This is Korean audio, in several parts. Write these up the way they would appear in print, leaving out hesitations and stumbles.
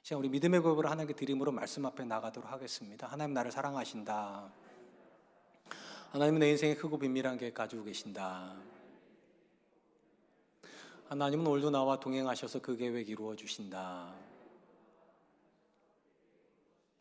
시간 우리 믿음의 고백을 하나님께 드림으로 말씀 앞에 나가도록 하겠습니다. 하나님 나를 사랑하신다. 하나님은 내 인생에 크고 비밀한 계획 가지고 계신다. 하나님은 오늘도 나와 동행하셔서 그 계획 이루어 주신다.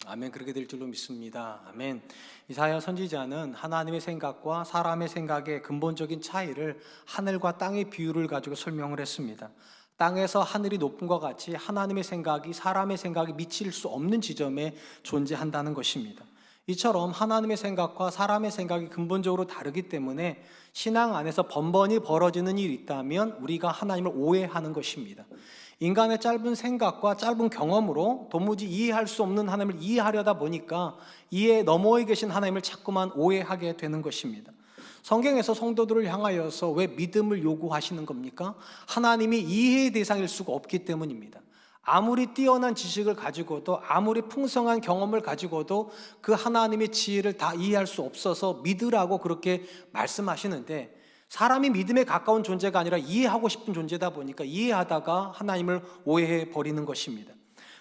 아멘. 그렇게 될 줄로 믿습니다. 아멘. 이사야 선지자는 하나님의 생각과 사람의 생각의 근본적인 차이를 하늘과 땅의 비유를 가지고 설명을 했습니다. 땅에서 하늘이 높은 것 같이 하나님의 생각이 사람의 생각이 미칠 수 없는 지점에 존재한다는 것입니다. 이처럼 하나님의 생각과 사람의 생각이 근본적으로 다르기 때문에 신앙 안에서 번번이 벌어지는 일이 있다면 우리가 하나님을 오해하는 것입니다. 인간의 짧은 생각과 짧은 경험으로 도무지 이해할 수 없는 하나님을 이해하려다 보니까 이해 너머에 계신 하나님을 자꾸만 오해하게 되는 것입니다. 성경에서 성도들을 향하여서 왜 믿음을 요구하시는 겁니까? 하나님이 이해의 대상일 수가 없기 때문입니다. 아무리 뛰어난 지식을 가지고도 아무리 풍성한 경험을 가지고도 그 하나님의 지혜를 다 이해할 수 없어서 믿으라고 그렇게 말씀하시는데, 사람이 믿음에 가까운 존재가 아니라 이해하고 싶은 존재다 보니까 이해하다가 하나님을 오해해 버리는 것입니다.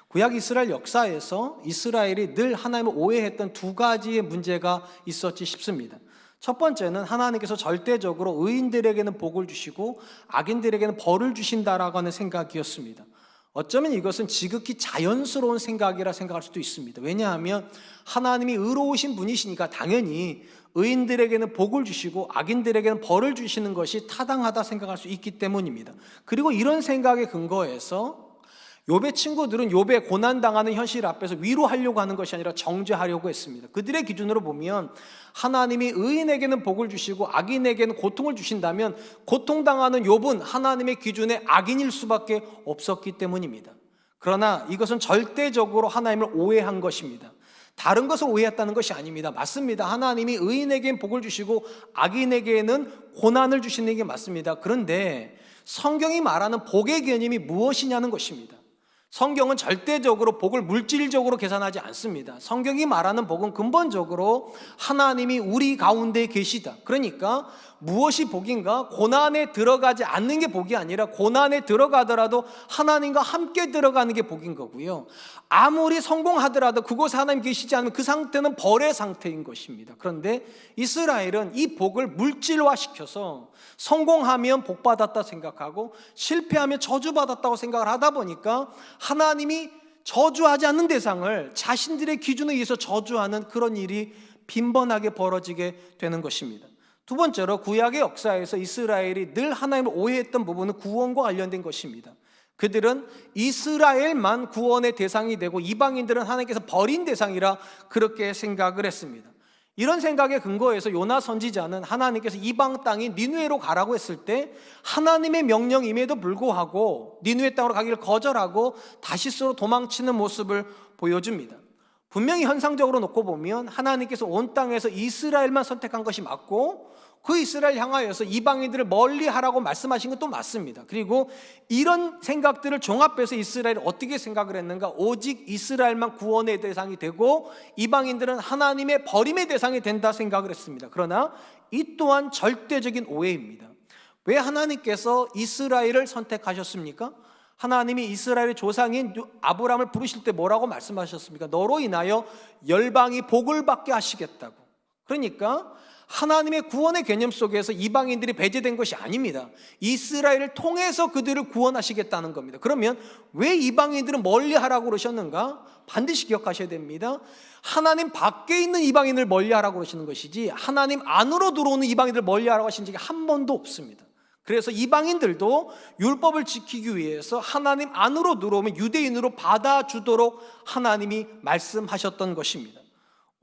구약 이스라엘 역사에서 이스라엘이 늘 하나님을 오해했던 두 가지의 문제가 있었지 싶습니다. 첫 번째는 하나님께서 절대적으로 의인들에게는 복을 주시고 악인들에게는 벌을 주신다라고 하는 생각이었습니다. 어쩌면 이것은 지극히 자연스러운 생각이라 생각할 수도 있습니다. 왜냐하면 하나님이 의로우신 분이시니까 당연히 의인들에게는 복을 주시고 악인들에게는 벌을 주시는 것이 타당하다 생각할 수 있기 때문입니다. 그리고 이런 생각에 근거해서 욥의 친구들은 욥의 고난당하는 현실 앞에서 위로하려고 하는 것이 아니라 정죄하려고 했습니다. 그들의 기준으로 보면 하나님이 의인에게는 복을 주시고 악인에게는 고통을 주신다면 고통당하는 욥은 하나님의 기준에 악인일 수밖에 없었기 때문입니다. 그러나 이것은 절대적으로 하나님을 오해한 것입니다. 다른 것을 오해했다는 것이 아닙니다. 맞습니다. 하나님이 의인에게는 복을 주시고 악인에게는 고난을 주시는 게 맞습니다. 그런데 성경이 말하는 복의 개념이 무엇이냐는 것입니다. 성경은 절대적으로 복을 물질적으로 계산하지 않습니다. 성경이 말하는 복은 근본적으로 하나님이 우리 가운데 계시다. 그러니까 무엇이 복인가? 고난에 들어가지 않는 게 복이 아니라 고난에 들어가더라도 하나님과 함께 들어가는 게 복인 거고요. 아무리 성공하더라도 그곳에 하나님 계시지 않으면 그 상태는 벌의 상태인 것입니다. 그런데 이스라엘은 이 복을 물질화시켜서 성공하면 복받았다 생각하고 실패하면 저주받았다고 생각을 하다 보니까 하나님이 저주하지 않는 대상을 자신들의 기준에 의해서 저주하는 그런 일이 빈번하게 벌어지게 되는 것입니다. 두 번째로 구약의 역사에서 이스라엘이 늘 하나님을 오해했던 부분은 구원과 관련된 것입니다. 그들은 이스라엘만 구원의 대상이 되고 이방인들은 하나님께서 버린 대상이라 그렇게 생각을 했습니다. 이런 생각에 근거해서 요나 선지자는 하나님께서 이방 땅인 니느웨로 가라고 했을 때 하나님의 명령임에도 불구하고 니느웨 땅으로 가기를 거절하고 다시스로 도망치는 모습을 보여줍니다. 분명히 현상적으로 놓고 보면 하나님께서 온 땅에서 이스라엘만 선택한 것이 맞고 그 이스라엘 향하여서 이방인들을 멀리 하라고 말씀하신 것도 맞습니다. 그리고 이런 생각들을 종합해서 이스라엘이 어떻게 생각을 했는가? 오직 이스라엘만 구원의 대상이 되고 이방인들은 하나님의 버림의 대상이 된다 생각을 했습니다. 그러나 이 또한 절대적인 오해입니다. 왜 하나님께서 이스라엘을 선택하셨습니까? 하나님이 이스라엘의 조상인 아브라함을 부르실 때 뭐라고 말씀하셨습니까? 너로 인하여 열방이 복을 받게 하시겠다고. 그러니까 하나님의 구원의 개념 속에서 이방인들이 배제된 것이 아닙니다. 이스라엘을 통해서 그들을 구원하시겠다는 겁니다. 그러면 왜 이방인들은 멀리하라고 그러셨는가? 반드시 기억하셔야 됩니다. 하나님 밖에 있는 이방인을 멀리하라고 그러시는 것이지 하나님 안으로 들어오는 이방인들을 멀리하라고 하신 적이 한 번도 없습니다. 그래서 이방인들도 율법을 지키기 위해서 하나님 안으로 들어오면 유대인으로 받아주도록 하나님이 말씀하셨던 것입니다.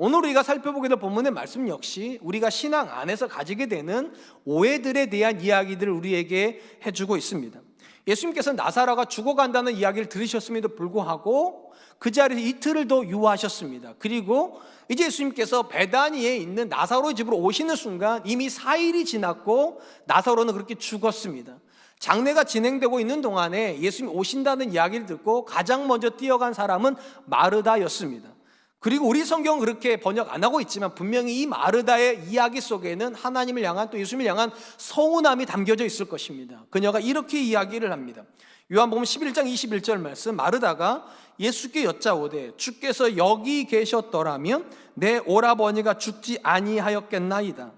오늘 우리가 살펴보게 될 본문의 말씀 역시 우리가 신앙 안에서 가지게 되는 오해들에 대한 이야기들을 우리에게 해주고 있습니다. 예수님께서 나사로가 죽어간다는 이야기를 들으셨음에도 불구하고 그 자리에서 이틀을 더 유하셨습니다. 그리고 이제 예수님께서 베다니에 있는 나사로의 집으로 오시는 순간 이미 4일이 지났고 나사로는 그렇게 죽었습니다. 장례가 진행되고 있는 동안에 예수님이 오신다는 이야기를 듣고 가장 먼저 뛰어간 사람은 마르다였습니다. 그리고 우리 성경은 그렇게 번역 안 하고 있지만 분명히 이 마르다의 이야기 속에는 하나님을 향한, 또 예수님을 향한 서운함이 담겨져 있을 것입니다. 그녀가 이렇게 이야기를 합니다. 요한복음 11장 21절 말씀, 마르다가 예수께 여짜오되 주께서 여기 계셨더라면 내 오라버니가 죽지 아니하였겠나이다.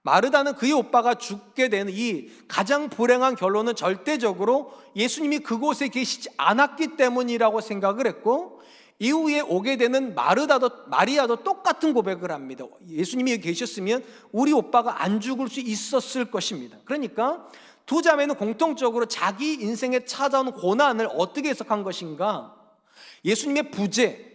마르다는 그의 오빠가 죽게 되는 이 가장 불행한 결론은 절대적으로 예수님이 그곳에 계시지 않았기 때문이라고 생각을 했고, 이후에 오게 되는 마리아도 똑같은 고백을 합니다. 예수님이 여기 계셨으면 우리 오빠가 안 죽을 수 있었을 것입니다. 그러니까 두 자매는 공통적으로 자기 인생에 찾아온 고난을 어떻게 해석한 것인가? 예수님의 부재,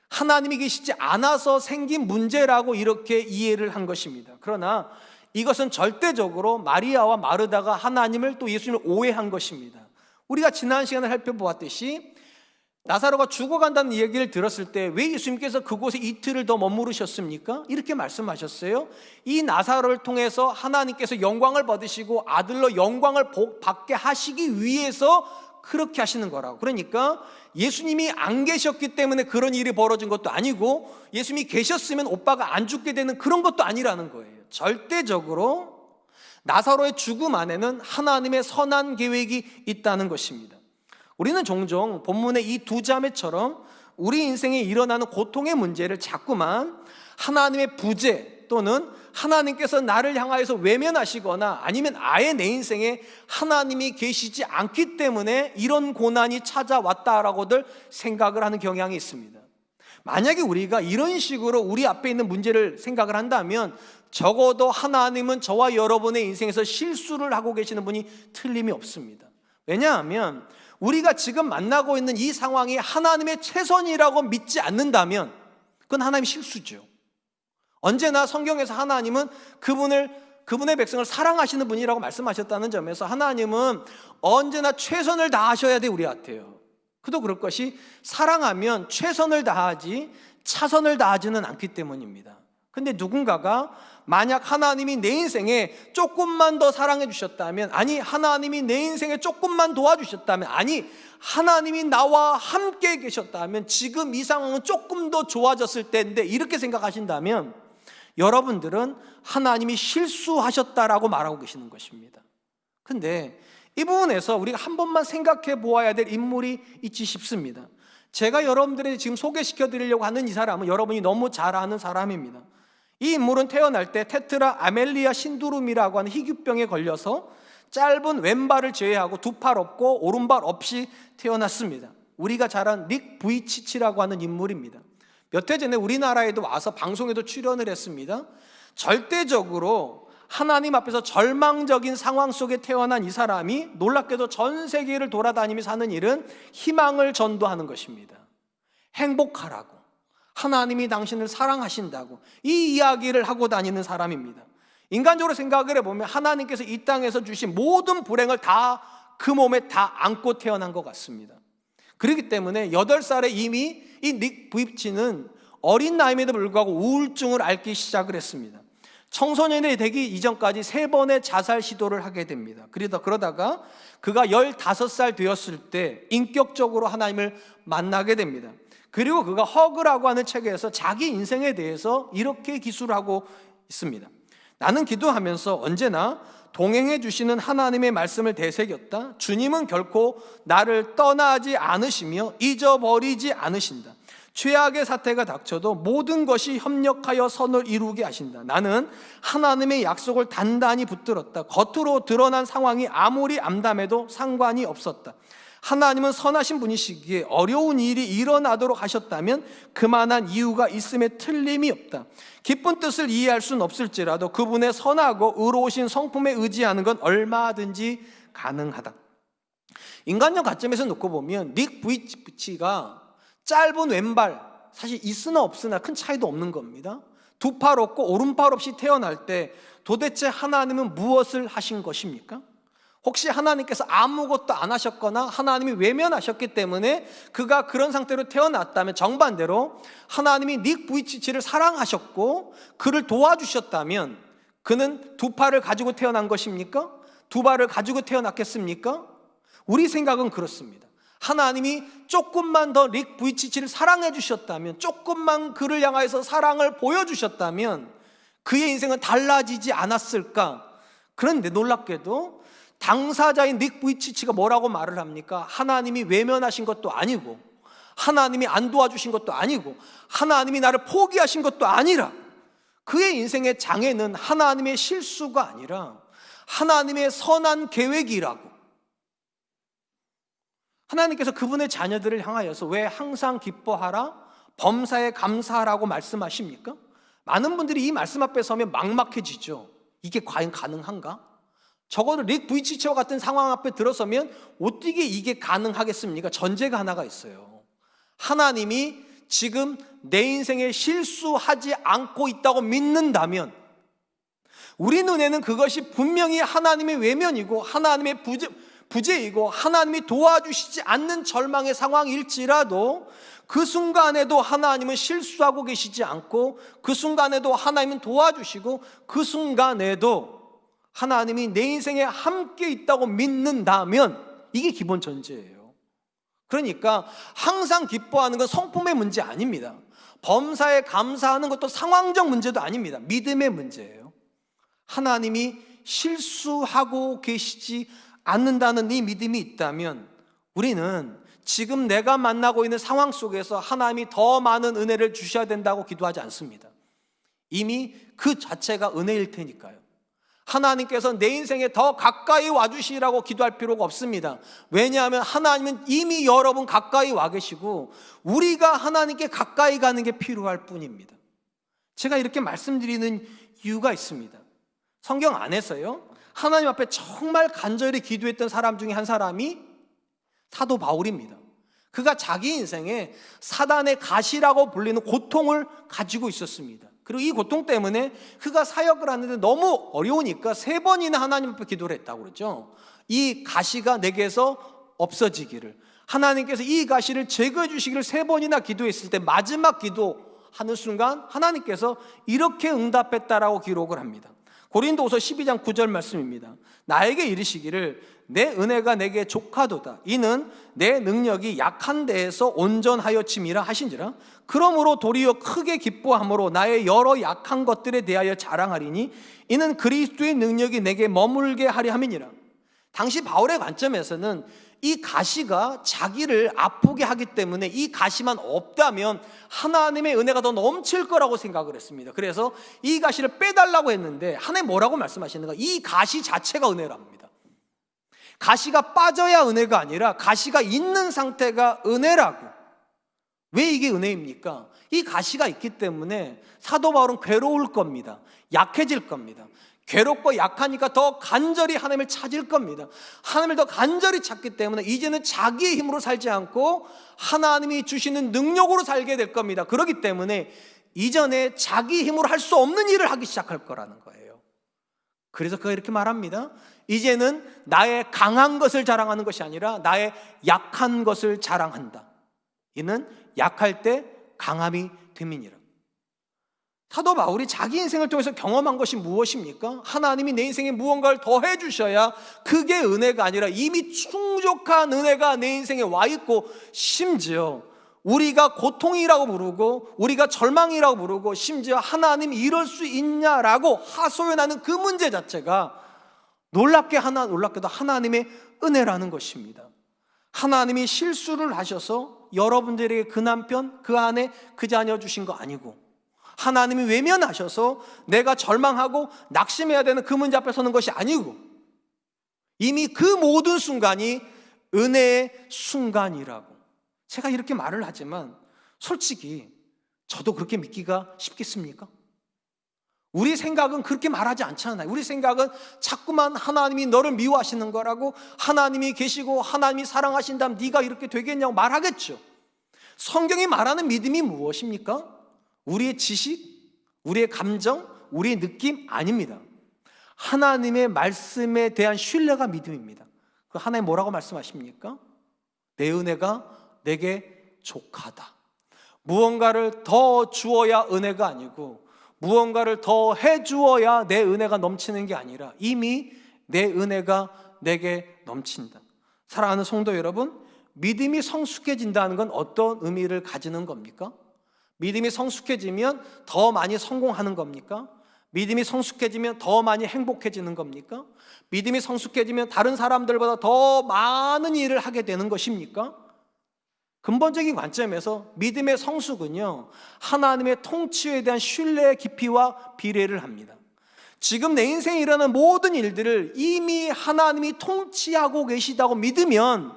하나님이 계시지 않아서 생긴 문제라고 이렇게 이해를 한 것입니다. 그러나 이것은 절대적으로 마리아와 마르다가 하나님을, 또 예수님을 오해한 것입니다. 우리가 지난 시간에 살펴보았듯이 나사로가 죽어간다는 얘기를 들었을 때 왜 예수님께서 그곳에 이틀을 더 머무르셨습니까? 이렇게 말씀하셨어요. 이 나사로를 통해서 하나님께서 영광을 받으시고 아들로 영광을 받게 하시기 위해서 그렇게 하시는 거라고. 그러니까 예수님이 안 계셨기 때문에 그런 일이 벌어진 것도 아니고, 예수님이 계셨으면 오빠가 안 죽게 되는 그런 것도 아니라는 거예요. 절대적으로 나사로의 죽음 안에는 하나님의 선한 계획이 있다는 것입니다. 우리는 종종 본문의 이 두 자매처럼 우리 인생에 일어나는 고통의 문제를 자꾸만 하나님의 부재, 또는 하나님께서 나를 향하여서 외면하시거나 아니면 아예 내 인생에 하나님이 계시지 않기 때문에 이런 고난이 찾아왔다라고들 생각을 하는 경향이 있습니다. 만약에 우리가 이런 식으로 우리 앞에 있는 문제를 생각을 한다면 적어도 하나님은 저와 여러분의 인생에서 실수를 하고 계시는 분이 틀림이 없습니다. 왜냐하면 우리가 지금 만나고 있는 이 상황이 하나님의 최선이라고 믿지 않는다면 그건 하나님의 실수죠. 언제나 성경에서 하나님은 그분의 백성을 사랑하시는 분이라고 말씀하셨다는 점에서 하나님은 언제나 최선을 다하셔야 돼, 우리한테요. 그도 그럴 것이, 사랑하면 최선을 다하지 차선을 다하지는 않기 때문입니다. 근데 누군가가 만약 하나님이 내 인생에 조금만 더 사랑해 주셨다면, 아니 하나님이 내 인생에 조금만 도와주셨다면, 아니 하나님이 나와 함께 계셨다면 지금 이 상황은 조금 더 좋아졌을 텐데, 이렇게 생각하신다면 여러분들은 하나님이 실수하셨다라고 말하고 계시는 것입니다. 근데 이 부분에서 우리가 한 번만 생각해 보아야 될 인물이 있지 싶습니다. 제가 여러분들에게 지금 소개시켜 드리려고 하는 이 사람은 여러분이 너무 잘 아는 사람입니다. 이 인물은 태어날 때 테트라 아멜리아 신두름이라고 하는 희귀병에 걸려서 짧은 왼발을 제외하고 두 팔 없고 오른발 없이 태어났습니다. 우리가 잘 아는 닉 부이치치라고 하는 인물입니다. 몇 해 전에 우리나라에도 와서 방송에도 출연을 했습니다. 절대적으로 하나님 앞에서 절망적인 상황 속에 태어난 이 사람이 놀랍게도 전 세계를 돌아다니면서 하는 일은 희망을 전도하는 것입니다. 행복하라고, 하나님이 당신을 사랑하신다고 이 이야기를 하고 다니는 사람입니다. 인간적으로 생각을 해보면 하나님께서 이 땅에서 주신 모든 불행을 다 그 몸에 다 안고 태어난 것 같습니다. 그렇기 때문에 8살에 이미 이 닉 부이치는 어린 나이임에도 불구하고 우울증을 앓기 시작을 했습니다. 청소년이 되기 이전까지 3번의 자살 시도를 하게 됩니다. 그러다가 그가 15살 되었을 때 인격적으로 하나님을 만나게 됩니다. 그리고 그가 허그라고 하는 책에서 자기 인생에 대해서 이렇게 기술을 하고 있습니다. 나는 기도하면서 언제나 동행해 주시는 하나님의 말씀을 되새겼다. 주님은 결코 나를 떠나지 않으시며 잊어버리지 않으신다. 최악의 사태가 닥쳐도 모든 것이 협력하여 선을 이루게 하신다. 나는 하나님의 약속을 단단히 붙들었다. 겉으로 드러난 상황이 아무리 암담해도 상관이 없었다. 하나님은 선하신 분이시기에 어려운 일이 일어나도록 하셨다면 그만한 이유가 있음에 틀림이 없다. 기쁜 뜻을 이해할 수는 없을지라도 그분의 선하고 의로우신 성품에 의지하는 건 얼마든지 가능하다. 인간적 관점에서 놓고 보면 닉 부이치가 짧은 왼발, 사실 있으나 없으나 큰 차이도 없는 겁니다. 두 팔 없고 오른팔 없이 태어날 때 도대체 하나님은 무엇을 하신 것입니까? 혹시 하나님께서 아무것도 안 하셨거나 하나님이 외면하셨기 때문에 그가 그런 상태로 태어났다면, 정반대로 하나님이 닉 부이치치를 사랑하셨고 그를 도와주셨다면 그는 두 팔을 가지고 태어난 것입니까? 두 발을 가지고 태어났겠습니까? 우리 생각은 그렇습니다. 하나님이 조금만 더 릭 부이치치를 사랑해 주셨다면, 조금만 그를 향하여서 사랑을 보여주셨다면 그의 인생은 달라지지 않았을까? 그런데 놀랍게도 당사자인 릭 부이치치가 뭐라고 말을 합니까? 하나님이 외면하신 것도 아니고, 하나님이 안 도와주신 것도 아니고, 하나님이 나를 포기하신 것도 아니라, 그의 인생의 장애는 하나님의 실수가 아니라 하나님의 선한 계획이라고. 하나님께서 그분의 자녀들을 향하여서 왜 항상 기뻐하라, 범사에 감사하라고 말씀하십니까? 많은 분들이 이 말씀 앞에 서면 막막해지죠. 이게 과연 가능한가? 적어도 릭 부이치치와 같은 상황 앞에 들어서면 어떻게 이게 가능하겠습니까? 전제가 하나가 있어요. 하나님이 지금 내 인생에 실수하지 않고 있다고 믿는다면, 우리 눈에는 그것이 분명히 하나님의 외면이고 하나님의 부재이고 하나님이 도와주시지 않는 절망의 상황일지라도 그 순간에도 하나님은 실수하고 계시지 않고, 그 순간에도 하나님은 도와주시고, 그 순간에도 하나님이 내 인생에 함께 있다고 믿는다면, 이게 기본 전제예요. 그러니까 항상 기뻐하는 건 성품의 문제 아닙니다. 범사에 감사하는 것도 상황적 문제도 아닙니다. 믿음의 문제예요. 하나님이 실수하고 계시지 않는다는 이 믿음이 있다면, 우리는 지금 내가 만나고 있는 상황 속에서 하나님이 더 많은 은혜를 주셔야 된다고 기도하지 않습니다. 이미 그 자체가 은혜일 테니까요. 하나님께서 내 인생에 더 가까이 와주시라고 기도할 필요가 없습니다. 왜냐하면 하나님은 이미 여러분 가까이 와 계시고, 우리가 하나님께 가까이 가는 게 필요할 뿐입니다. 제가 이렇게 말씀드리는 이유가 있습니다. 성경 안에서요, 하나님 앞에 정말 간절히 기도했던 사람 중에 한 사람이 사도 바울입니다. 그가 자기 인생에 사단의 가시라고 불리는 고통을 가지고 있었습니다. 그리고 이 고통 때문에 그가 사역을 하는데 너무 어려우니까 3번이나 하나님 앞에 기도를 했다고 그러죠. 이 가시가 내게서 없어지기를, 하나님께서 이 가시를 제거해 주시기를 3번이나 기도했을 때 마지막 기도하는 순간 하나님께서 이렇게 응답했다라고 기록을 합니다. 고린도후서 12장 9절 말씀입니다. 나에게 이르시기를 내 은혜가 내게 족하도다. 이는 내 능력이 약한 데에서 온전하여 침이라 하신지라. 그러므로 도리어 크게 기뻐함으로 나의 여러 약한 것들에 대하여 자랑하리니 이는 그리스도의 능력이 내게 머물게 하려 함이니라. 당시 바울의 관점에서는 이 가시가 자기를 아프게 하기 때문에 이 가시만 없다면 하나님의 은혜가 더 넘칠 거라고 생각을 했습니다. 그래서 이 가시를 빼달라고 했는데 하나님 뭐라고 말씀하시는가? 이 가시 자체가 은혜랍니다. 가시가 빠져야 은혜가 아니라 가시가 있는 상태가 은혜라고. 왜 이게 은혜입니까? 이 가시가 있기 때문에 사도 바울은 괴로울 겁니다. 약해질 겁니다. 괴롭고 약하니까 더 간절히 하나님을 찾을 겁니다. 하나님을 더 간절히 찾기 때문에 이제는 자기의 힘으로 살지 않고 하나님이 주시는 능력으로 살게 될 겁니다. 그렇기 때문에 이전에 자기 힘으로 할 수 없는 일을 하기 시작할 거라는 거예요. 그래서 그가 이렇게 말합니다. 이제는 나의 강한 것을 자랑하는 것이 아니라 나의 약한 것을 자랑한다. 이는 약할 때 강함이 됨이니라. 사도 바울이 자기 인생을 통해서 경험한 것이 무엇입니까? 하나님이 내 인생에 무언가를 더 해주셔야 그게 은혜가 아니라 이미 충족한 은혜가 내 인생에 와 있고, 심지어 우리가 고통이라고 부르고 우리가 절망이라고 부르고 심지어 하나님이 이럴 수 있냐라고 하소연하는 그 문제 자체가 놀랍게도 하나님의 은혜라는 것입니다. 하나님이 실수를 하셔서 여러분들에게 그 남편, 그 아내, 그 자녀 주신 거 아니고, 하나님이 외면하셔서 내가 절망하고 낙심해야 되는 그 문제 앞에 서는 것이 아니고, 이미 그 모든 순간이 은혜의 순간이라고. 제가 이렇게 말을 하지만 솔직히 저도 그렇게 믿기가 쉽겠습니까? 우리 생각은 그렇게 말하지 않잖아요. 우리 생각은 자꾸만 하나님이 너를 미워하시는 거라고, 하나님이 계시고 하나님이 사랑하신다면 네가 이렇게 되겠냐고 말하겠죠. 성경이 말하는 믿음이 무엇입니까? 우리의 지식, 우리의 감정, 우리의 느낌 아닙니다. 하나님의 말씀에 대한 신뢰가 믿음입니다. 그 하나님 뭐라고 말씀하십니까? 내 은혜가 내게 족하다. 무언가를 더 주어야 은혜가 아니고 무언가를 더 해주어야 내 은혜가 넘치는 게 아니라 이미 내 은혜가 내게 넘친다. 사랑하는 성도 여러분, 믿음이 성숙해진다는 건 어떤 의미를 가지는 겁니까? 믿음이 성숙해지면 더 많이 성공하는 겁니까? 믿음이 성숙해지면 더 많이 행복해지는 겁니까? 믿음이 성숙해지면 다른 사람들보다 더 많은 일을 하게 되는 것입니까? 근본적인 관점에서 믿음의 성숙은요, 하나님의 통치에 대한 신뢰의 깊이와 비례를 합니다. 지금 내 인생에 일어나는 모든 일들을 이미 하나님이 통치하고 계시다고 믿으면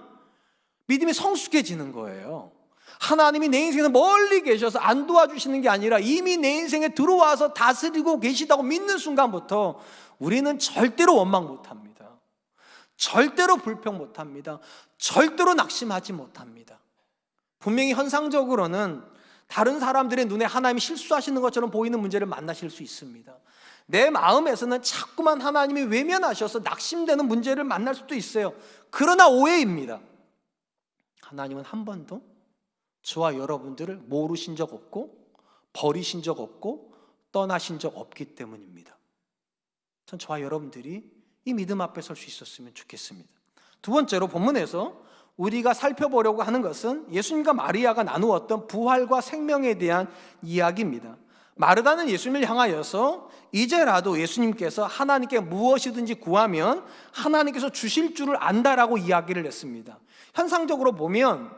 믿음이 성숙해지는 거예요. 하나님이 내 인생에서 멀리 계셔서 안 도와주시는 게 아니라 이미 내 인생에 들어와서 다스리고 계시다고 믿는 순간부터 우리는 절대로 원망 못합니다. 절대로 불평 못합니다. 절대로 낙심하지 못합니다. 분명히 현상적으로는 다른 사람들의 눈에 하나님이 실수하시는 것처럼 보이는 문제를 만나실 수 있습니다. 내 마음에서는 자꾸만 하나님이 외면하셔서 낙심되는 문제를 만날 수도 있어요. 그러나 오해입니다. 하나님은 한 번도 저와 여러분들을 모르신 적 없고 버리신 적 없고 떠나신 적 없기 때문입니다. 전 저와 여러분들이 이 믿음 앞에 설 수 있었으면 좋겠습니다. 두 번째로 본문에서 우리가 살펴보려고 하는 것은 예수님과 마리아가 나누었던 부활과 생명에 대한 이야기입니다. 마르다는 예수님을 향하여서 이제라도 예수님께서 하나님께 무엇이든지 구하면 하나님께서 주실 줄을 안다라고 이야기를 했습니다. 현상적으로 보면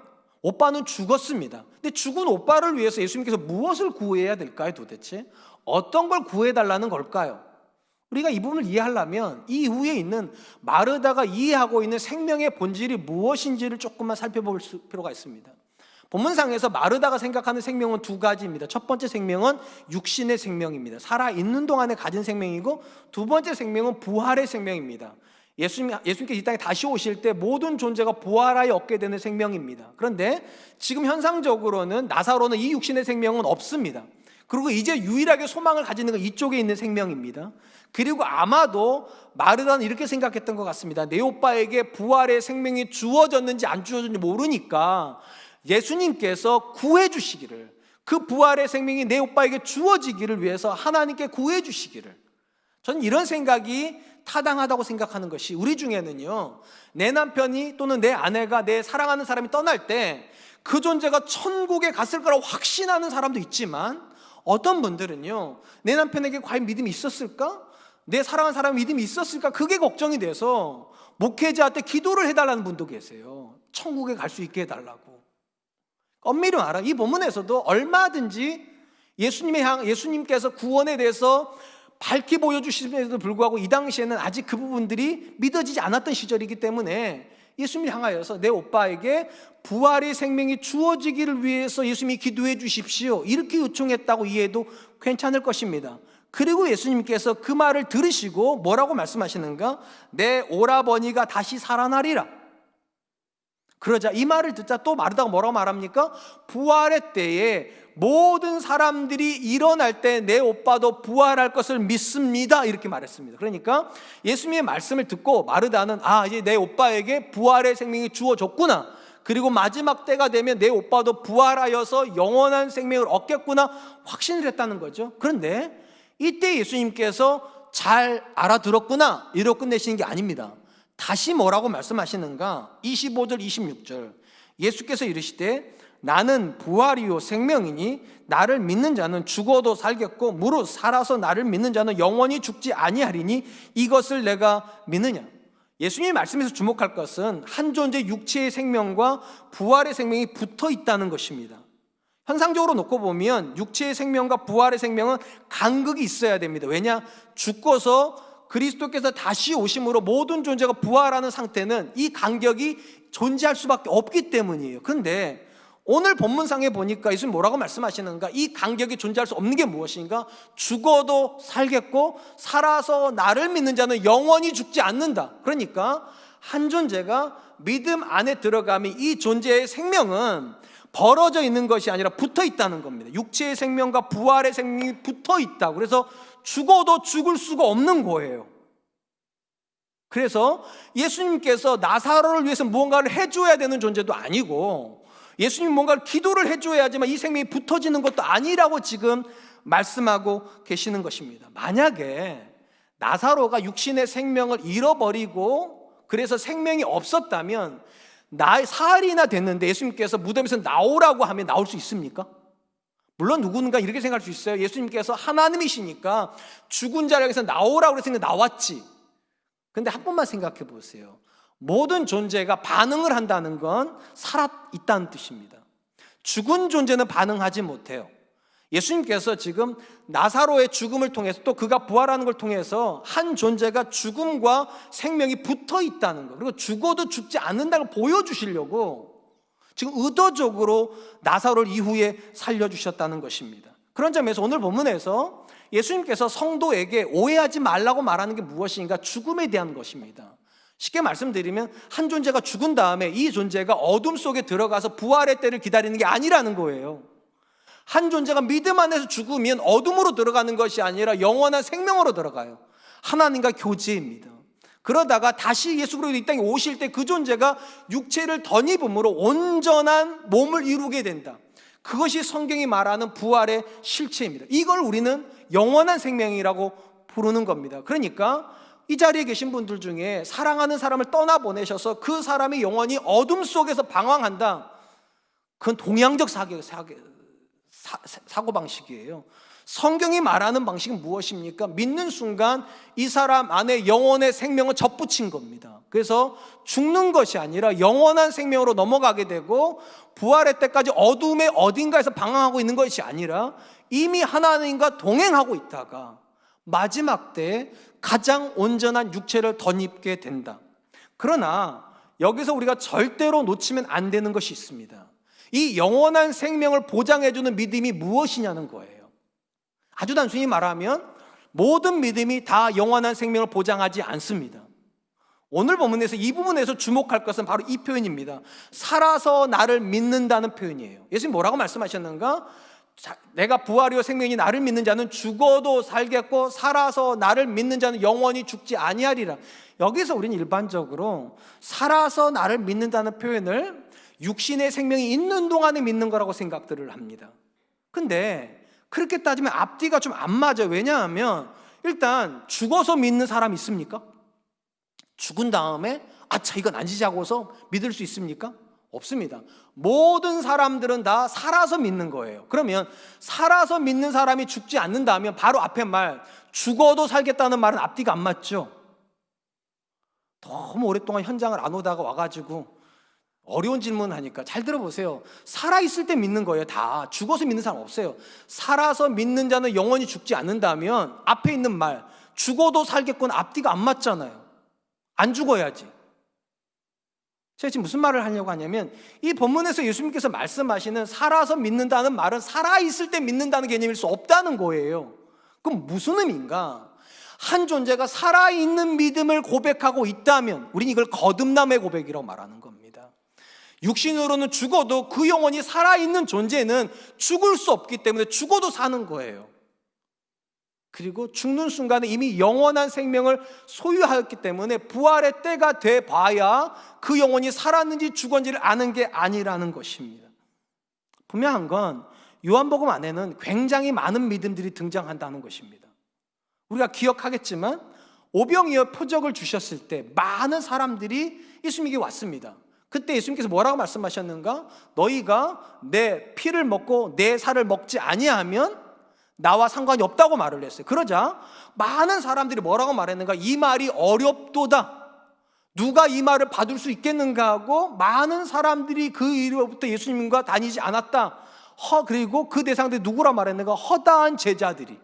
오빠는 죽었습니다. 근데 죽은 오빠를 위해서 예수님께서 무엇을 구해야 될까요? 도대체 어떤 걸 구해달라는 걸까요? 우리가 이 부분을 이해하려면 이 이후에 있는 마르다가 이해하고 있는 생명의 본질이 무엇인지를 조금만 살펴볼 필요가 있습니다. 본문상에서 마르다가 생각하는 생명은 두 가지입니다. 첫 번째 생명은 육신의 생명입니다. 살아있는 동안에 가진 생명이고, 두 번째 생명은 부활의 생명입니다. 예수님께서 이 땅에 다시 오실 때 모든 존재가 부활하여 얻게 되는 생명입니다. 그런데 지금 현상적으로는 나사로는 이 육신의 생명은 없습니다. 그리고 이제 유일하게 소망을 가지는 건 이쪽에 있는 생명입니다. 그리고 아마도 마르다는 이렇게 생각했던 것 같습니다. 내 오빠에게 부활의 생명이 주어졌는지 안 주어졌는지 모르니까 예수님께서 구해 주시기를, 그 부활의 생명이 내 오빠에게 주어지기를 위해서 하나님께 구해 주시기를, 저는 이런 생각이 타당하다고 생각하는 것이, 우리 중에는요, 내 남편이 또는 내 아내가 내 사랑하는 사람이 떠날 때 그 존재가 천국에 갔을 거라고 확신하는 사람도 있지만, 어떤 분들은요, 내 남편에게 과연 믿음이 있었을까? 내 사랑하는 사람이 믿음이 있었을까? 그게 걱정이 돼서 목회자한테 기도를 해달라는 분도 계세요. 천국에 갈 수 있게 해달라고. 엄밀히 말하, 이 본문에서도 얼마든지 예수님께서 구원에 대해서 밝히 보여주심에도 불구하고 이 당시에는 아직 그 부분들이 믿어지지 않았던 시절이기 때문에 예수님을 향하여서 내 오빠에게 부활의 생명이 주어지기를 위해서 예수님이 기도해 주십시오, 이렇게 요청했다고 이해해도 괜찮을 것입니다. 그리고 예수님께서 그 말을 들으시고 뭐라고 말씀하시는가? 내 오라버니가 다시 살아나리라. 그러자 이 말을 듣자 또 마르다가 뭐라고 말합니까? 부활의 때에 모든 사람들이 일어날 때 내 오빠도 부활할 것을 믿습니다, 이렇게 말했습니다. 그러니까 예수님의 말씀을 듣고 마르다는 이제 내 오빠에게 부활의 생명이 주어졌구나, 그리고 마지막 때가 되면 내 오빠도 부활하여서 영원한 생명을 얻겠구나 확신을 했다는 거죠. 그런데 이때 예수님께서 잘 알아들었구나 이러고 끝내시는 게 아닙니다. 다시 뭐라고 말씀하시는가? 25절 26절 예수께서 이르시되 나는 부활이요 생명이니 나를 믿는 자는 죽어도 살겠고 무릇 살아서 나를 믿는 자는 영원히 죽지 아니하리니 이것을 내가 믿느냐? 예수님의 말씀에서 주목할 것은 한 존재 육체의 생명과 부활의 생명이 붙어 있다는 것입니다. 현상적으로 놓고 보면 육체의 생명과 부활의 생명은 간극이 있어야 됩니다. 왜냐? 죽고서 그리스도께서 다시 오심으로 모든 존재가 부활하는 상태는 이 간격이 존재할 수밖에 없기 때문이에요. 그런데 오늘 본문상에 보니까 예수님 뭐라고 말씀하시는가? 이 간격이 존재할 수 없는 게 무엇인가? 죽어도 살겠고 살아서 나를 믿는 자는 영원히 죽지 않는다. 그러니까 한 존재가 믿음 안에 들어가면 이 존재의 생명은 벌어져 있는 것이 아니라 붙어 있다는 겁니다. 육체의 생명과 부활의 생명이 붙어 있다. 그래서 죽어도 죽을 수가 없는 거예요. 그래서 예수님께서 나사로를 위해서 무언가를 해줘야 되는 존재도 아니고 예수님 뭔가를 기도를 해줘야지만 이 생명이 붙어지는 것도 아니라고 지금 말씀하고 계시는 것입니다. 만약에 나사로가 육신의 생명을 잃어버리고 그래서 생명이 없었다면 사흘이나 됐는데 예수님께서 무덤에서 나오라고 하면 나올 수 있습니까? 물론 누군가 이렇게 생각할 수 있어요. 예수님께서 하나님이시니까 죽은 자리에서 나오라고 해서 나왔지. 근데 한 번만 생각해 보세요. 모든 존재가 반응을 한다는 건 살아있다는 뜻입니다. 죽은 존재는 반응하지 못해요. 예수님께서 지금 나사로의 죽음을 통해서 또 그가 부활하는 걸 통해서 한 존재가 죽음과 생명이 붙어 있다는 것, 그리고 죽어도 죽지 않는다는 걸 보여주시려고 지금 의도적으로 나사로를 이후에 살려주셨다는 것입니다. 그런 점에서 오늘 본문에서 예수님께서 성도에게 오해하지 말라고 말하는 게 무엇인가? 죽음에 대한 것입니다. 쉽게 말씀드리면 한 존재가 죽은 다음에 이 존재가 어둠 속에 들어가서 부활의 때를 기다리는 게 아니라는 거예요. 한 존재가 믿음 안에서 죽으면 어둠으로 들어가는 것이 아니라 영원한 생명으로 들어가요. 하나님과 교제입니다. 그러다가 다시 예수 그리스도 이 땅에 오실 때 그 존재가 육체를 덧입음으로 온전한 몸을 이루게 된다. 그것이 성경이 말하는 부활의 실체입니다. 이걸 우리는 영원한 생명이라고 부르는 겁니다. 그러니까 이 자리에 계신 분들 중에 사랑하는 사람을 떠나보내셔서 그 사람이 영원히 어둠 속에서 방황한다. 그건 동양적 사고방식이에요. 성경이 말하는 방식은 무엇입니까? 믿는 순간 이 사람 안에 영혼의 생명을 접붙인 겁니다. 그래서 죽는 것이 아니라 영원한 생명으로 넘어가게 되고 부활의 때까지 어둠의 어딘가에서 방황하고 있는 것이 아니라 이미 하나님과 동행하고 있다가 마지막 때 가장 온전한 육체를 덧입게 된다. 그러나 여기서 우리가 절대로 놓치면 안 되는 것이 있습니다. 이 영원한 생명을 보장해주는 믿음이 무엇이냐는 거예요. 아주 단순히 말하면 모든 믿음이 다 영원한 생명을 보장하지 않습니다. 오늘 본문에서 이 부분에서 주목할 것은 바로 이 표현입니다. 살아서 나를 믿는다는 표현이에요. 예수님 뭐라고 말씀하셨는가? 내가 부활이요 생명이 나를 믿는 자는 죽어도 살겠고 살아서 나를 믿는 자는 영원히 죽지 아니하리라. 여기서 우리는 일반적으로 살아서 나를 믿는다는 표현을 육신의 생명이 있는 동안에 믿는 거라고 생각들을 합니다. 근데 그렇게 따지면 앞뒤가 좀 안 맞아요. 왜냐하면 일단 죽어서 믿는 사람 있습니까? 죽은 다음에 아차 이건 아니지 하고서 믿을 수 있습니까? 없습니다. 모든 사람들은 다 살아서 믿는 거예요. 그러면 살아서 믿는 사람이 죽지 않는다면 바로 앞에 말 죽어도 살겠다는 말은 앞뒤가 안 맞죠. 너무 오랫동안 현장을 안 오다가 와가지고 어려운 질문 하니까 잘 들어보세요. 살아있을 때 믿는 거예요. 다 죽어서 믿는 사람 없어요. 살아서 믿는 자는 영원히 죽지 않는다면 앞에 있는 말 죽어도 살겠구나 앞뒤가 안 맞잖아요. 안 죽어야지. 제가 지금 무슨 말을 하려고 하냐면 이 본문에서 예수님께서 말씀하시는 살아서 믿는다는 말은 살아있을 때 믿는다는 개념일 수 없다는 거예요. 그럼 무슨 의미인가? 한 존재가 살아있는 믿음을 고백하고 있다면 우리는 이걸 거듭남의 고백이라고 말하는 겁니다. 육신으로는 죽어도 그 영혼이 살아있는 존재는 죽을 수 없기 때문에 죽어도 사는 거예요. 그리고 죽는 순간에 이미 영원한 생명을 소유하였기 때문에 부활의 때가 돼 봐야 그 영혼이 살았는지 죽었는지를 아는 게 아니라는 것입니다. 분명한 건 요한복음 안에는 굉장히 많은 믿음들이 등장한다는 것입니다. 우리가 기억하겠지만 오병이어 표적을 주셨을 때 많은 사람들이 예수님에게 왔습니다. 그때 예수님께서 뭐라고 말씀하셨는가? 너희가 내 피를 먹고 내 살을 먹지 아니하면 나와 상관이 없다고 말을 했어요. 그러자 많은 사람들이 뭐라고 말했는가? 이 말이 어렵도다. 누가 이 말을 받을 수 있겠는가 하고 많은 사람들이 그 이후로부터 예수님과 다니지 않았다. 그리고 그 대상들이 누구라 말했는가? 허다한 제자들이.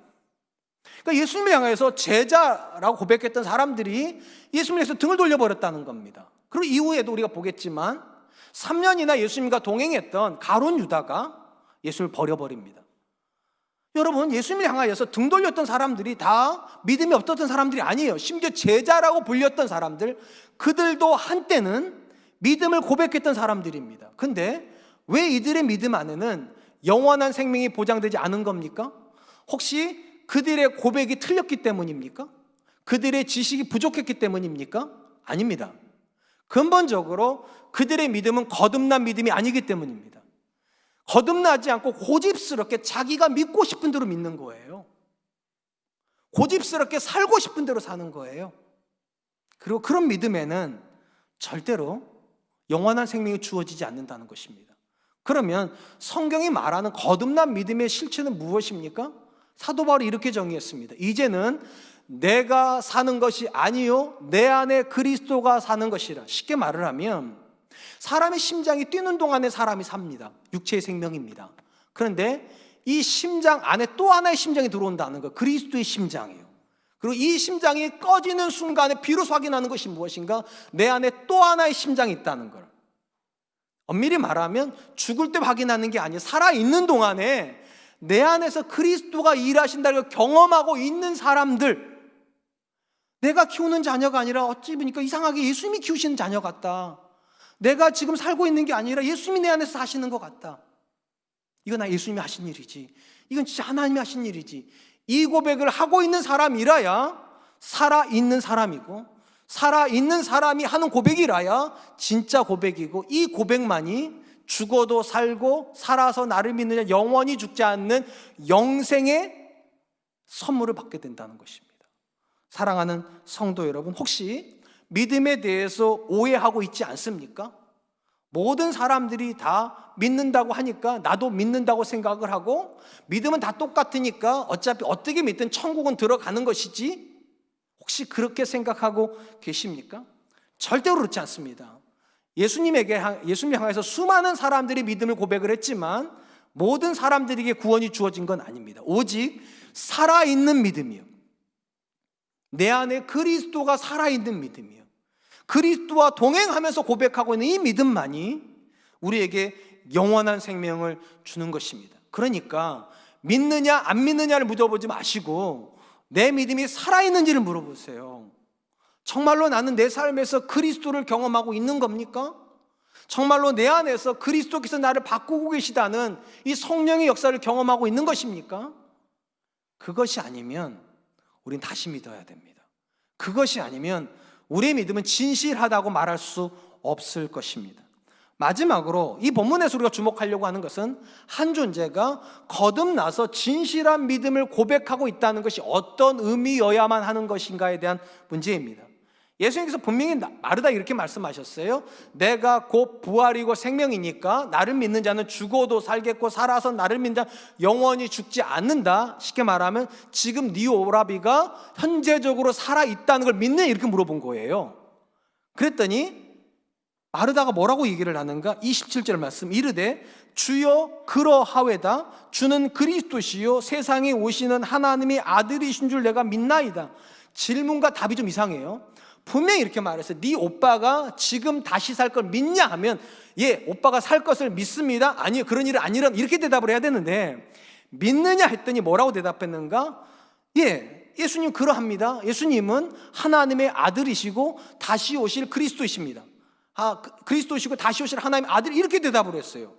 그러니까 예수님을 향해서 제자라고 고백했던 사람들이 예수님을 향해서 등을 돌려버렸다는 겁니다. 그리고 이후에도 우리가 보겠지만 3년이나 예수님과 동행했던 가룟 유다가 예수님을 버려버립니다. 여러분, 예수님을 향하여서 등 돌렸던 사람들이 다 믿음이 없었던 사람들이 아니에요. 심지어 제자라고 불렸던 사람들, 그들도 한때는 믿음을 고백했던 사람들입니다. 근데 왜 이들의 믿음 안에는 영원한 생명이 보장되지 않은 겁니까? 혹시 그들의 고백이 틀렸기 때문입니까? 그들의 지식이 부족했기 때문입니까? 아닙니다. 근본적으로 그들의 믿음은 거듭난 믿음이 아니기 때문입니다. 거듭나지 않고 고집스럽게 자기가 믿고 싶은 대로 믿는 거예요. 고집스럽게 살고 싶은 대로 사는 거예요. 그리고 그런 믿음에는 절대로 영원한 생명이 주어지지 않는다는 것입니다. 그러면 성경이 말하는 거듭난 믿음의 실체는 무엇입니까? 사도 바울이 이렇게 정의했습니다. 이제는 내가 사는 것이 아니요 내 안에 그리스도가 사는 것이라. 쉽게 말을 하면 사람의 심장이 뛰는 동안에 사람이 삽니다. 육체의 생명입니다. 그런데 이 심장 안에 또 하나의 심장이 들어온다는 것, 그리스도의 심장이에요. 그리고 이 심장이 꺼지는 순간에 비로소 확인하는 것이 무엇인가? 내 안에 또 하나의 심장이 있다는 걸. 엄밀히 말하면 죽을 때 확인하는 게 아니에요. 살아있는 동안에 내 안에서 그리스도가 일하신다는 걸 경험하고 있는 사람들, 내가 키우는 자녀가 아니라 어찌 보니까 이상하게 예수님이 키우시는 자녀 같다. 내가 지금 살고 있는 게 아니라 예수님이 내 안에서 사시는 것 같다. 이건 나 예수님이 하신 일이지, 이건 진짜 하나님이 하신 일이지. 이 고백을 하고 있는 사람이라야 살아있는 사람이고, 살아있는 사람이 하는 고백이라야 진짜 고백이고, 이 고백만이 죽어도 살고 살아서 나를 믿느냐 영원히 죽지 않는 영생의 선물을 받게 된다는 것입니다. 사랑하는 성도 여러분, 혹시 믿음에 대해서 오해하고 있지 않습니까? 모든 사람들이 다 믿는다고 하니까 나도 믿는다고 생각을 하고, 믿음은 다 똑같으니까 어차피 어떻게 믿든 천국은 들어가는 것이지, 혹시 그렇게 생각하고 계십니까? 절대로 그렇지 않습니다. 예수님 향해서 수많은 사람들이 믿음을 고백을 했지만 모든 사람들에게 구원이 주어진 건 아닙니다. 오직 살아있는 믿음이요, 내 안에 그리스도가 살아있는 믿음이요, 그리스도와 동행하면서 고백하고 있는 이 믿음만이 우리에게 영원한 생명을 주는 것입니다. 그러니까 믿느냐 안 믿느냐를 물어보지 마시고 내 믿음이 살아있는지를 물어보세요. 정말로 나는 내 삶에서 그리스도를 경험하고 있는 겁니까? 정말로 내 안에서 그리스도께서 나를 바꾸고 계시다는 이 성령의 역사를 경험하고 있는 것입니까? 그것이 아니면 우린 다시 믿어야 됩니다. 그것이 아니면 우리의 믿음은 진실하다고 말할 수 없을 것입니다. 마지막으로 이 본문에서 우리가 주목하려고 하는 것은 한 존재가 거듭나서 진실한 믿음을 고백하고 있다는 것이 어떤 의미여야만 하는 것인가에 대한 문제입니다. 예수님께서 분명히 마르다 이렇게 말씀하셨어요. 내가 곧 부활이고 생명이니까 나를 믿는 자는 죽어도 살겠고 살아서 나를 믿는 자 영원히 죽지 않는다. 쉽게 말하면 지금 네 오라비가 현재적으로 살아있다는 걸 믿느냐 이렇게 물어본 거예요. 그랬더니 마르다가 뭐라고 얘기를 하는가? 27절 말씀, 이르되 주여 그러하외다. 주는 그리스도시요 세상에 오시는 하나님의 아들이신 줄 내가 믿나이다. 질문과 답이 좀 이상해요. 분명히 이렇게 말했어요. 네 오빠가 지금 다시 살 걸 믿냐 하면 예, 오빠가 살 것을 믿습니다. 아니요, 그런 일은 아니라 이렇게 대답을 해야 되는데 믿느냐 했더니 뭐라고 대답했는가? 예, 예수님 그러합니다. 예수님은 하나님의 아들이시고 다시 오실 그리스도이십니다. 그리스도시고 다시 오실 하나님의 아들, 이렇게 대답을 했어요.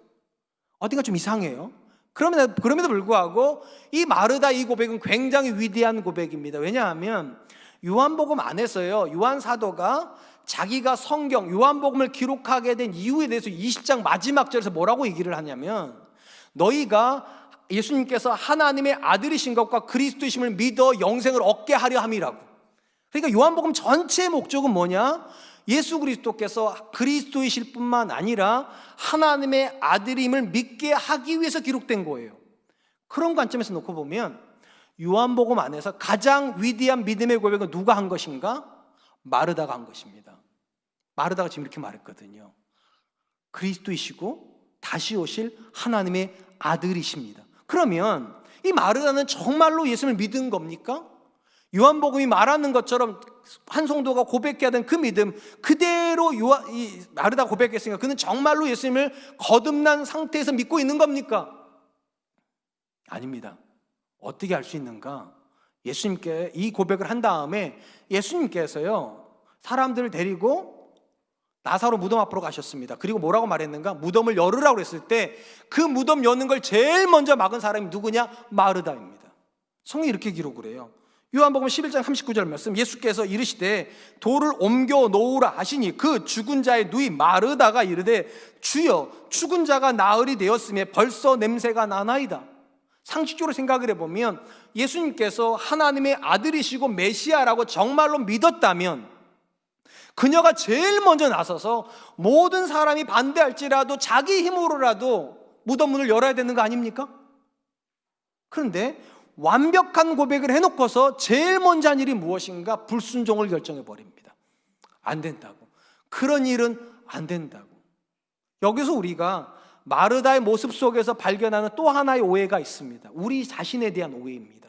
어딘가 좀 이상해요. 그럼에도 불구하고 이 마르다 이 고백은 굉장히 위대한 고백입니다. 왜냐하면 요한복음 안에서요, 요한 사도가 자기가 성경 요한복음을 기록하게 된 이유에 대해서 20장 마지막 절에서 뭐라고 얘기를 하냐면, 너희가 예수님께서 하나님의 아들이신 것과 그리스도이심을 믿어 영생을 얻게 하려 함이라고. 그러니까 요한복음 전체의 목적은 뭐냐? 예수 그리스도께서 그리스도이실 뿐만 아니라 하나님의 아들임을 믿게 하기 위해서 기록된 거예요. 그런 관점에서 놓고 보면 요한복음 안에서 가장 위대한 믿음의 고백은 누가 한 것인가? 마르다가 한 것입니다. 마르다가 지금 이렇게 말했거든요. 그리스도이시고 다시 오실 하나님의 아들이십니다. 그러면 이 마르다는 정말로 예수님을 믿은 겁니까? 요한복음이 말하는 것처럼 한 성도가 고백해야 되는 그 믿음 그대로 이 마르다가 고백했으니까 그는 정말로 예수님을 거듭난 상태에서 믿고 있는 겁니까? 아닙니다. 어떻게 알 수 있는가? 예수님께 이 고백을 한 다음에 예수님께서요, 사람들을 데리고 나사로 무덤 앞으로 가셨습니다. 그리고 뭐라고 말했는가? 무덤을 열으라고 했을 때 그 무덤 여는 걸 제일 먼저 막은 사람이 누구냐? 마르다입니다. 성경이 이렇게 기록을 해요. 요한복음 11장 39절 말씀, 예수께서 이르시되 돌을 옮겨 놓으라 하시니 그 죽은 자의 누이 마르다가 이르되 주여 죽은 자가 나흘이 되었으며 벌써 냄새가 나나이다. 상식적으로 생각을 해보면 예수님께서 하나님의 아들이시고 메시아라고 정말로 믿었다면 그녀가 제일 먼저 나서서 모든 사람이 반대할지라도 자기 힘으로라도 무덤 문을 열어야 되는 거 아닙니까? 그런데 완벽한 고백을 해놓고서 제일 먼저 한 일이 무엇인가? 불순종을 결정해 버립니다. 안 된다고. 그런 일은 안 된다고. 여기서 우리가 마르다의 모습 속에서 발견하는 또 하나의 오해가 있습니다. 우리 자신에 대한 오해입니다.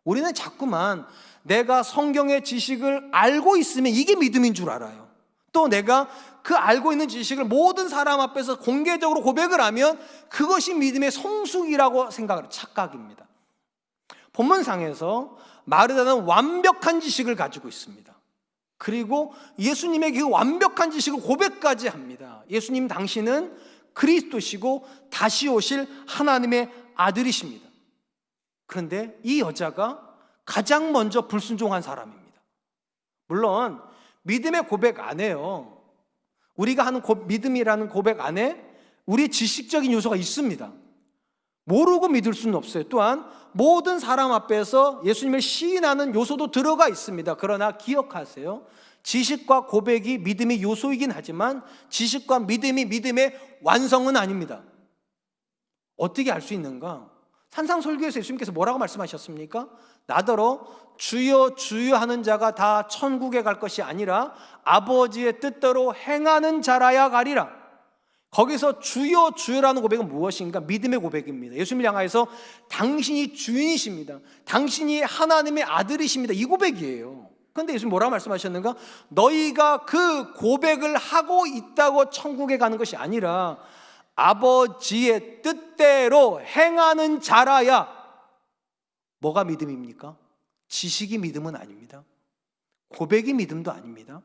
우리는 자꾸만 내가 성경의 지식을 알고 있으면 이게 믿음인 줄 알아요. 또 내가 그 알고 있는 지식을 모든 사람 앞에서 공개적으로 고백을 하면 그것이 믿음의 성숙이라고 생각을, 착각입니다. 본문상에서 마르다는 완벽한 지식을 가지고 있습니다. 그리고 예수님에게 그 완벽한 지식을 고백까지 합니다. 예수님, 당신은 그리스도시고 다시 오실 하나님의 아들이십니다. 그런데 이 여자가 가장 먼저 불순종한 사람입니다. 물론 믿음의 고백 안에요, 우리가 하는 믿음이라는 고백 안에 우리의 지식적인 요소가 있습니다. 모르고 믿을 수는 없어요. 또한 모든 사람 앞에서 예수님을 시인하는 요소도 들어가 있습니다. 그러나 기억하세요, 지식과 고백이 믿음의 요소이긴 하지만 지식과 믿음이 믿음의 완성은 아닙니다. 어떻게 알 수 있는가? 산상설교에서 예수님께서 뭐라고 말씀하셨습니까? 나더러 주여 주여 하는 자가 다 천국에 갈 것이 아니라 아버지의 뜻대로 행하는 자라야 가리라. 거기서 주여 주여라는 고백은 무엇인가? 믿음의 고백입니다. 예수님을 향하여서 당신이 주인이십니다, 당신이 하나님의 아들이십니다, 이 고백이에요. 그런데 예수님 뭐라고 말씀하셨는가? 너희가 그 고백을 하고 있다고 천국에 가는 것이 아니라 아버지의 뜻대로 행하는 자라야. 뭐가 믿음입니까? 지식이 믿음은 아닙니다. 고백이 믿음도 아닙니다.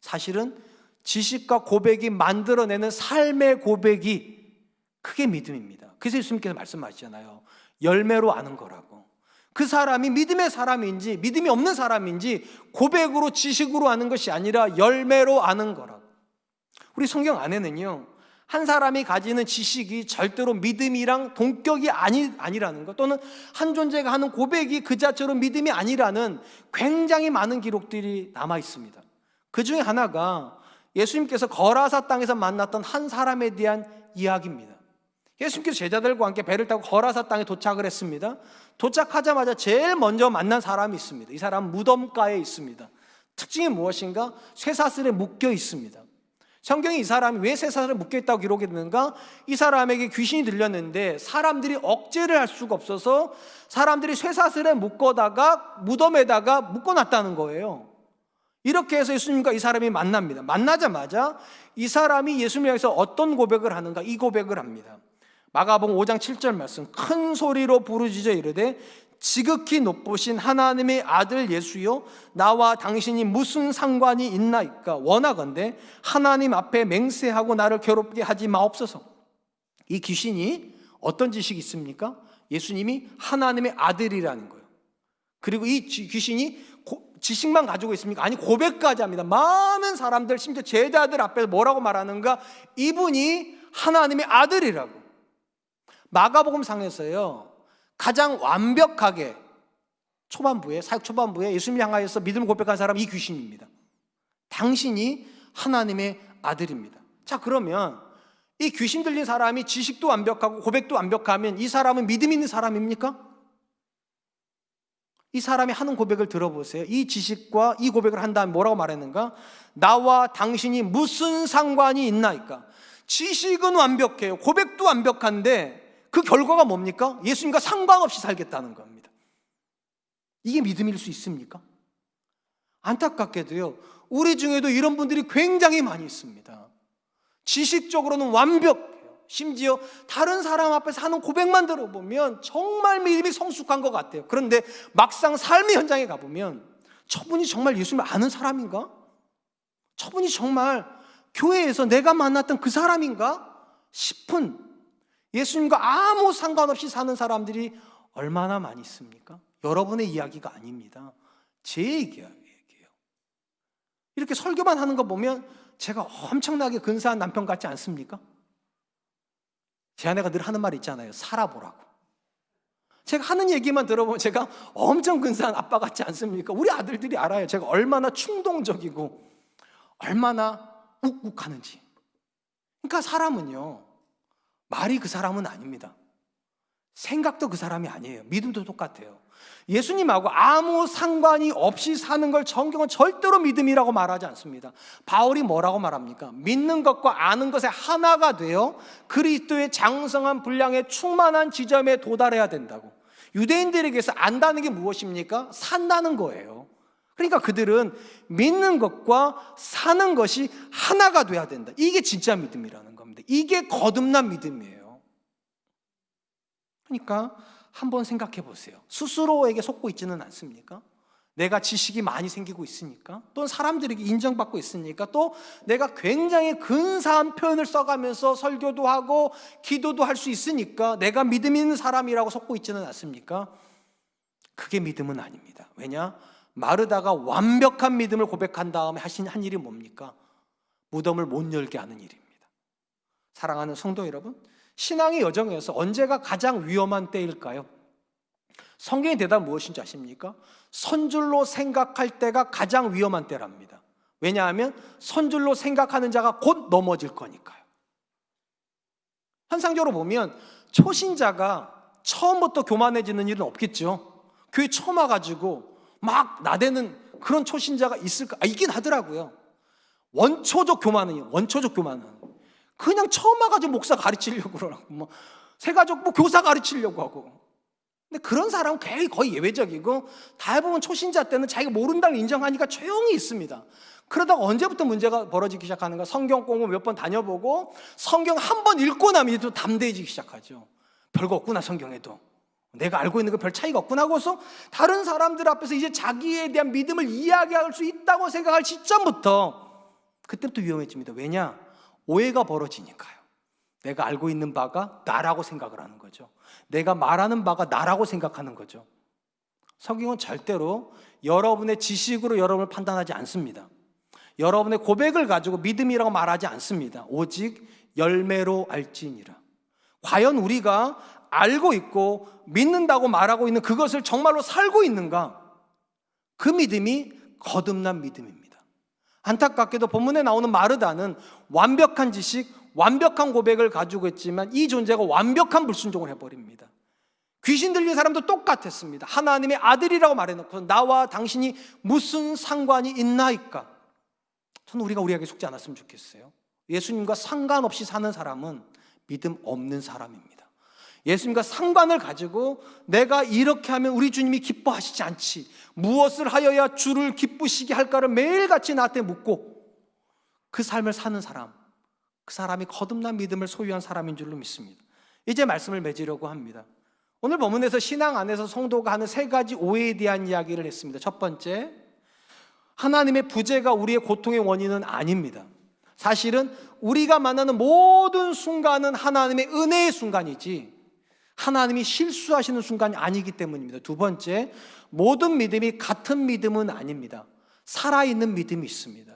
사실은 지식과 고백이 만들어내는 삶의 고백이 그게 믿음입니다. 그래서 예수님께서 말씀하시잖아요, 열매로 아는 거라고. 그 사람이 믿음의 사람인지 믿음이 없는 사람인지 고백으로 지식으로 아는 것이 아니라 열매로 아는 거라고. 우리 성경 안에는요, 한 사람이 가지는 지식이 절대로 믿음이랑 동격이 아니라는 것, 또는 한 존재가 하는 고백이 그 자체로 믿음이 아니라는 굉장히 많은 기록들이 남아 있습니다. 그 중에 하나가 예수님께서 거라사 땅에서 만났던 한 사람에 대한 이야기입니다. 예수님께서 제자들과 함께 배를 타고 거라사 땅에 도착을 했습니다. 도착하자마자 제일 먼저 만난 사람이 있습니다. 이 사람은 무덤가에 있습니다. 특징이 무엇인가? 쇠사슬에 묶여 있습니다. 성경이 이 사람이 왜 쇠사슬에 묶여 있다고 기록했는가? 이 사람에게 귀신이 들렸는데 사람들이 억제를 할 수가 없어서 사람들이 쇠사슬에 묶어다가 무덤에다가 묶어놨다는 거예요. 이렇게 해서 예수님과 이 사람이 만납니다. 만나자마자 이 사람이 예수님을 향해서 어떤 고백을 하는가? 이 고백을 합니다. 마가복음 5장 7절 말씀, 큰 소리로 부르짖어 이르되 지극히 높으신 하나님의 아들 예수여, 나와 당신이 무슨 상관이 있나이까? 원하건대 하나님 앞에 맹세하고 나를 괴롭게 하지 마옵소서. 이 귀신이 어떤 지식이 있습니까? 예수님이 하나님의 아들이라는 거예요. 그리고 이 귀신이 지식만 가지고 있습니까? 아니, 고백까지 합니다. 많은 사람들, 심지어 제자들 앞에서 뭐라고 말하는가? 이분이 하나님의 아들이라고. 마가복음 상에서요, 가장 완벽하게 사역 초반부에 예수님을 향하여서 믿음을 고백한 사람이 이 귀신입니다. 당신이 하나님의 아들입니다. 자, 그러면 이 귀신 들린 사람이 지식도 완벽하고 고백도 완벽하면 이 사람은 믿음 있는 사람입니까? 이 사람이 하는 고백을 들어보세요. 이 지식과 이 고백을 한 다음에 뭐라고 말했는가? 나와 당신이 무슨 상관이 있나이까? 지식은 완벽해요, 고백도 완벽한데 그 결과가 뭡니까? 예수님과 상관없이 살겠다는 겁니다. 이게 믿음일 수 있습니까? 안타깝게도요, 우리 중에도 이런 분들이 굉장히 많이 있습니다. 지식적으로는 완벽해요. 심지어 다른 사람 앞에서 하는 고백만 들어보면 정말 믿음이 성숙한 것 같아요. 그런데 막상 삶의 현장에 가보면 저분이 정말 예수님을 아는 사람인가? 저분이 정말 교회에서 내가 만났던 그 사람인가? 싶은, 예수님과 아무 상관없이 사는 사람들이 얼마나 많이 있습니까? 여러분의 이야기가 아닙니다. 제 얘기예요. 이렇게 설교만 하는 거 보면 제가 엄청나게 근사한 남편 같지 않습니까? 제 아내가 늘 하는 말이 있잖아요, 살아보라고. 제가 하는 얘기만 들어보면 제가 엄청 근사한 아빠 같지 않습니까? 우리 아들들이 알아요, 제가 얼마나 충동적이고 얼마나 욱욱하는지. 그러니까 사람은요, 말이 그 사람은 아닙니다. 생각도 그 사람이 아니에요. 믿음도 똑같아요. 예수님하고 아무 상관이 없이 사는 걸 성경은 절대로 믿음이라고 말하지 않습니다. 바울이 뭐라고 말합니까? 믿는 것과 아는 것의 하나가 되어 그리스도의 장성한 분량의 충만한 지점에 도달해야 된다고. 유대인들에게서 안다는 게 무엇입니까? 산다는 거예요. 그러니까 그들은 믿는 것과 사는 것이 하나가 돼야 된다. 이게 진짜 믿음이라는 겁니다. 이게 거듭난 믿음이에요. 그러니까 한번 생각해 보세요. 스스로에게 속고 있지는 않습니까? 내가 지식이 많이 생기고 있으니까, 또 사람들에게 인정받고 있으니까, 또 내가 굉장히 근사한 표현을 써가면서 설교도 하고 기도도 할 수 있으니까 내가 믿음 있는 사람이라고 속고 있지는 않습니까? 그게 믿음은 아닙니다. 왜냐? 마르다가 완벽한 믿음을 고백한 다음에 한 일이 뭡니까? 무덤을 못 열게 하는 일입니다. 사랑하는 성도 여러분, 신앙의 여정에서 언제가 가장 위험한 때일까요? 성경의 대답은 무엇인지 아십니까? 선줄로 생각할 때가 가장 위험한 때랍니다. 왜냐하면 선줄로 생각하는 자가 곧 넘어질 거니까요. 현상적으로 보면 초신자가 처음부터 교만해지는 일은 없겠죠. 교회 처음 와가지고 막 나대는 그런 초신자가 있을까? 있긴 하더라고요. 원초적 교만은 그냥 처음 와가지고 목사 가르치려고 그러고, 뭐 새가족 뭐 교사 가르치려고 하고. 근데 그런 사람은 거의 예외적이고, 대부분 초신자 때는 자기가 모른다는 걸 인정하니까 조용히 있습니다. 그러다가 언제부터 문제가 벌어지기 시작하는가? 성경 공부 몇 번 다녀보고 성경 한 번 읽고 나면 이제 또 담대해지기 시작하죠. 별거 없구나, 성경에도. 내가 알고 있는 거 별 차이가 없구나 하고서 다른 사람들 앞에서 이제 자기에 대한 믿음을 이야기할 수 있다고 생각할 시점부터 그때부터 위험해집니다. 왜냐? 오해가 벌어지니까요. 내가 알고 있는 바가 나라고 생각을 하는 거죠. 내가 말하는 바가 나라고 생각하는 거죠. 성경은 절대로 여러분의 지식으로 여러분을 판단하지 않습니다. 여러분의 고백을 가지고 믿음이라고 말하지 않습니다. 오직 열매로 알지니라. 과연 우리가 알고 있고 믿는다고 말하고 있는 그것을 정말로 살고 있는가? 그 믿음이 거듭난 믿음입니다. 안타깝게도 본문에 나오는 마르다는 완벽한 지식, 완벽한 고백을 가지고 있지만 이 존재가 완벽한 불순종을 해버립니다. 귀신 들린 사람도 똑같았습니다. 하나님의 아들이라고 말해놓고 나와 당신이 무슨 상관이 있나이까? 저는 우리가 우리에게 속지 않았으면 좋겠어요. 예수님과 상관없이 사는 사람은 믿음 없는 사람입니다. 예수님과 상관을 가지고 내가 이렇게 하면 우리 주님이 기뻐하시지 않지, 무엇을 하여야 주를 기쁘시게 할까를 매일같이 나한테 묻고 그 삶을 사는 사람, 그 사람이 거듭난 믿음을 소유한 사람인 줄로 믿습니다. 이제 말씀을 맺으려고 합니다. 오늘 본문에서 신앙 안에서 성도가 하는 세 가지 오해에 대한 이야기를 했습니다. 첫 번째, 하나님의 부재가 우리의 고통의 원인은 아닙니다. 사실은 우리가 만나는 모든 순간은 하나님의 은혜의 순간이지 하나님이 실수하시는 순간이 아니기 때문입니다. 두 번째, 모든 믿음이 같은 믿음은 아닙니다. 살아있는 믿음이 있습니다.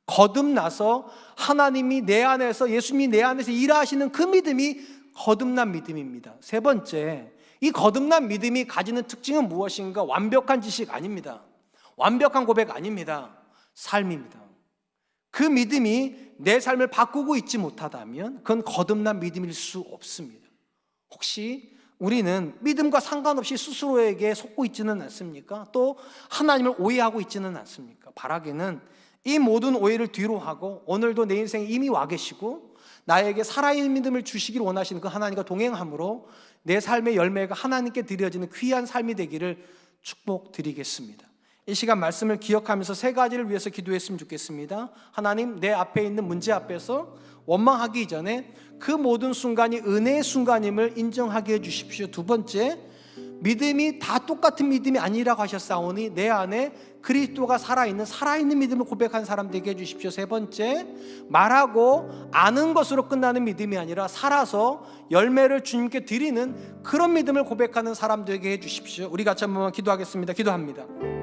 거듭나서 하나님이 내 안에서, 예수님이 내 안에서 일하시는 그 믿음이 거듭난 믿음입니다. 세 번째, 이 거듭난 믿음이 가지는 특징은 무엇인가? 완벽한 지식 아닙니다. 완벽한 고백 아닙니다. 삶입니다. 그 믿음이 내 삶을 바꾸고 있지 못하다면 그건 거듭난 믿음일 수 없습니다. 혹시 우리는 믿음과 상관없이 스스로에게 속고 있지는 않습니까? 또 하나님을 오해하고 있지는 않습니까? 바라기는 이 모든 오해를 뒤로 하고 오늘도 내 인생에 이미 와 계시고 나에게 살아있는 믿음을 주시기를 원하시는 그 하나님과 동행함으로 내 삶의 열매가 하나님께 드려지는 귀한 삶이 되기를 축복드리겠습니다. 이 시간 말씀을 기억하면서 세 가지를 위해서 기도했으면 좋겠습니다. 하나님, 내 앞에 있는 문제 앞에서 원망하기 이전에 그 모든 순간이 은혜의 순간임을 인정하게 해주십시오. 두 번째, 믿음이 다 똑같은 믿음이 아니라고 하셨사오니 내 안에 그리스도가 살아있는 믿음을 고백한 사람 되게 해주십시오. 세 번째, 말하고 아는 것으로 끝나는 믿음이 아니라 살아서 열매를 주님께 드리는 그런 믿음을 고백하는 사람 되게 해주십시오. 우리 같이 한번 기도하겠습니다. 기도합니다.